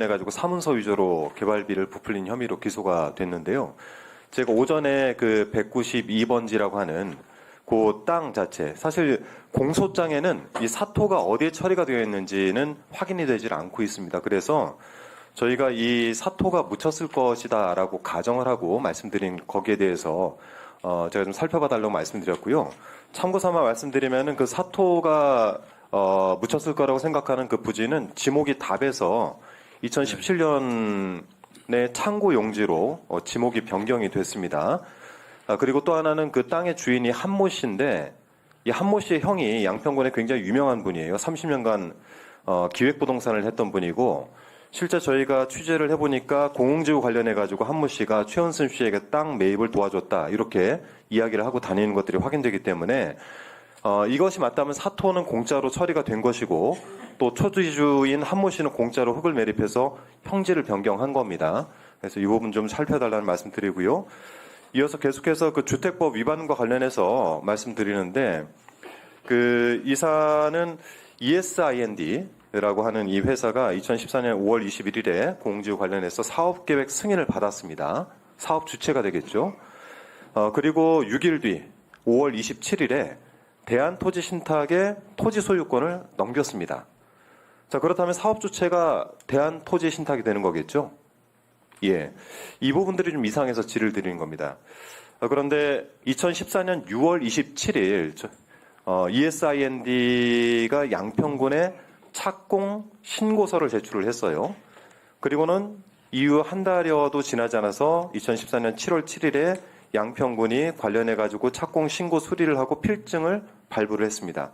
해가지고 사문서 위조로 개발비를 부풀린 혐의로 기소가 됐는데요. 제가 오전에 그 192번지라고 하는 그 땅 자체, 사실 공소장에는 이 사토가 어디에 처리가 되어 있는지는 확인이 되질 않고 있습니다. 그래서 저희가 이 사토가 묻혔을 것이다라고 가정을 하고 말씀드린 거기에 대해서 제가 좀 살펴봐 달라고 말씀드렸고요. 참고 삼아 말씀드리면은 그 사토가 묻혔을 거라고 생각하는 그 부지는 지목이 답에서 2017년에 창고 용지로 지목이 변경이 됐습니다. 그리고 또 하나는 그 땅의 주인이 한모 씨인데 이 한모 씨의 형이 양평군에 굉장히 유명한 분이에요. 30년간 기획부동산을 했던 분이고 실제 저희가 취재를 해보니까 공흥지구 관련해가지고 한모 씨가 최은순 씨에게 땅 매입을 도와줬다 이렇게 이야기를 하고 다니는 것들이 확인되기 때문에 이것이 맞다면 사토는 공짜로 처리가 된 것이고 또 초지주인 한모 씨는 공짜로 흙을 매립해서 형지를 변경한 겁니다. 그래서 이 부분 좀 살펴달라는 말씀드리고요. 이어서 계속해서 그 주택법 위반과 관련해서 말씀드리는데 그 이사는 ESIND라고 하는 이 회사가 2014년 5월 21일에 공지구 관련해서 사업계획 승인을 받았습니다. 사업 주체가 되겠죠. 그리고 6일 뒤 5월 27일에 대한토지신탁에 토지 소유권을 넘겼습니다. 자, 그렇다면 사업 주체가 대한토지신탁이 되는 거겠죠? 예. 이 부분들이 좀 이상해서 질의를 드리는 겁니다. 그런데 2014년 6월 27일 ESIND가 양평군에 착공 신고서를 제출을 했어요. 그리고는 이후 한 달여도 지나지 않아서 2014년 7월 7일에 양평군이 관련해가지고 착공 신고 수리를 하고 필증을 발부를 했습니다.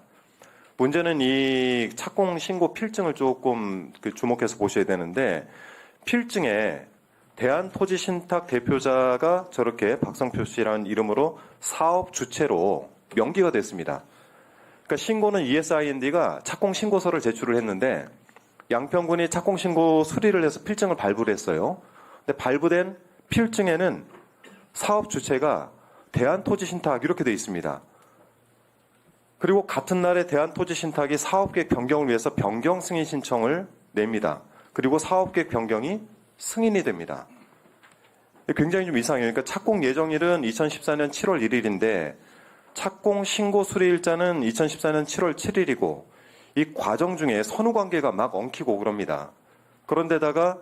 문제는 이 착공 신고 필증을 조금 주목해서 보셔야 되는데 필증에 대한토지신탁 대표자가 저렇게 박성표 씨라는 이름으로 사업 주체로 명기가 됐습니다. 그러니까 신고는 ESIND가 착공 신고서를 제출을 했는데 양평군이 착공 신고 수리를 해서 필증을 발부를 했어요. 근데 발부된 필증에는 사업 주체가 대한토지신탁 이렇게 되어 있습니다. 그리고 같은 날에 대한토지신탁이 사업계획 변경을 위해서 변경 승인 신청을 냅니다. 그리고 사업계획 변경이 승인이 됩니다. 굉장히 좀 이상해요. 그러니까 착공 예정일은 2014년 7월 1일인데 착공 신고 수리일자는 2014년 7월 7일이고 이 과정 중에 선후관계가 막 엉키고 그럽니다. 그런데다가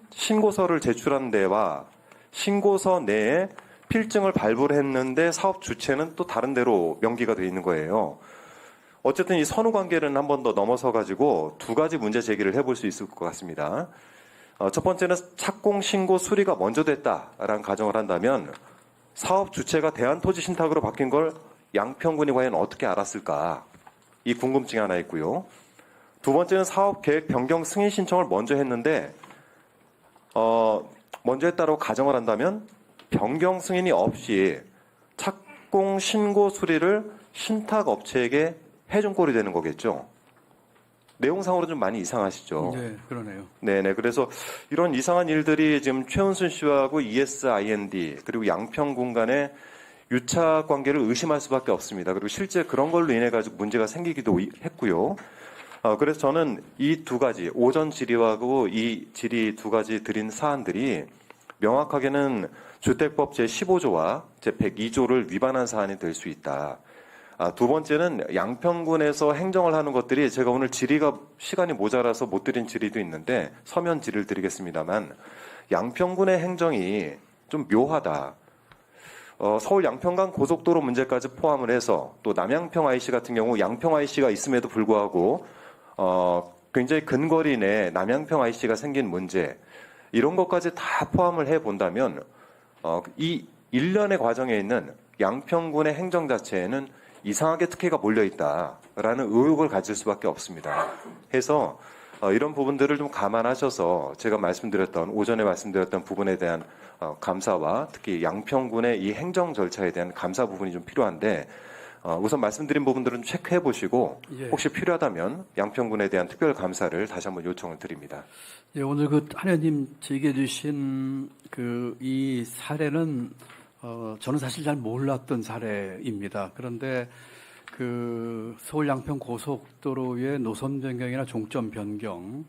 신고서를 제출한 데와 신고서 내에 필증을 발부를 했는데 사업 주체는 또 다른 데로 명기가 되어 있는 거예요. 어쨌든 이 선후관계를 한 번 더 넘어서 가지고 두 가지 문제 제기를 해볼 수 있을 것 같습니다. 첫 번째는 착공 신고 수리가 먼저 됐다라는 가정을 한다면 사업 주체가 대한토지신탁으로 바뀐 걸 양평군이 과연 어떻게 알았을까? 이 궁금증이 하나 있고요. 두 번째는 사업계획 변경 승인 신청을 먼저 했는데 먼저 했다고 가정을 한다면 변경 승인이 없이 착공 신고 수리를 신탁 업체에게 해준 꼴이 되는 거겠죠. 내용상으로 좀 많이 이상하시죠. 네, 그러네요. 네네. 그래서 이런 이상한 일들이 지금 최은순 씨하고 ESIND 그리고 양평군 간의 유착 관계를 의심할 수밖에 없습니다. 그리고 실제 그런 걸로 인해 가지고 문제가 생기기도 했고요. 그래서 저는 이 두 가지 오전 질의하고 이 질의 두 가지 드린 사안들이 명확하게는 주택법 제15조와 제102조를 위반한 사안이 될 수 있다. 두 번째는 양평군에서 행정을 하는 것들이 제가 오늘 질의가 시간이 모자라서 못 드린 질의도 있는데 서면 질의를 드리겠습니다만 양평군의 행정이 좀 묘하다. 서울 양평간 고속도로 문제까지 포함을 해서 또 남양평 IC 같은 경우 양평 IC가 있음에도 불구하고 굉장히 근거리 내 남양평 IC가 생긴 문제 이런 것까지 다 포함을 해본다면 이 일련의 과정에 있는 양평군의 행정 자체에는 이상하게 특혜가 몰려있다라는 의혹을 가질 수밖에 없습니다. 해서 이런 부분들을 좀 감안하셔서 제가 오전에 말씀드렸던 부분에 대한 감사와 특히 양평군의 이 행정 절차에 대한 감사 부분이 좀 필요한데 우선 말씀드린 부분들은 체크해 보시고 혹시 필요하다면 양평군에 대한 특별 감사를 다시 한번 요청을 드립니다. 예, 오늘 그 한의원님 제기해 주신 이 사례는 저는 사실 잘 몰랐던 사례입니다. 그런데 서울 양평 고속도로의 노선 변경이나 종점 변경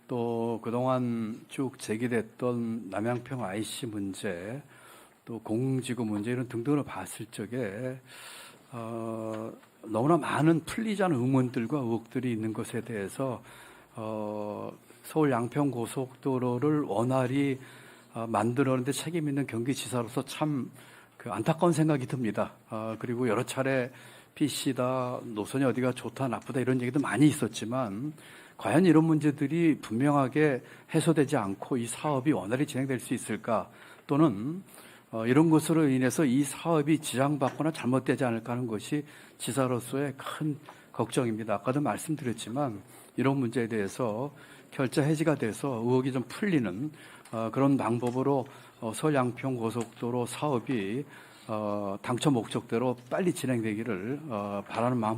또 그동안 쭉 제기됐던 남양평 IC 문제, 또 공공지구 문제 이런 등등을 봤을 적에 너무나 많은 풀리지 않은 의문들과 의혹들이 있는 것에 대해서 서울 양평 고속도로를 원활히 만들어내는데 책임 있는 경기지사로서 참 그 안타까운 생각이 듭니다. 그리고 여러 차례 PC다, 노선이 어디가 좋다, 나쁘다 이런 얘기도 많이 있었지만 과연 이런 문제들이 분명하게 해소되지 않고 이 사업이 원활히 진행될 수 있을까, 또는 이런 것으로 인해서 이 사업이 지장받거나 잘못되지 않을까 하는 것이 지사로서의 큰 걱정입니다. 아까도 말씀드렸지만 이런 문제에 대해서 결자 해지가 돼서 의혹이 좀 풀리는 그런 방법으로 서울 양평 고속도로 사업이 당초 목적대로 빨리 진행되기를 바라는 마음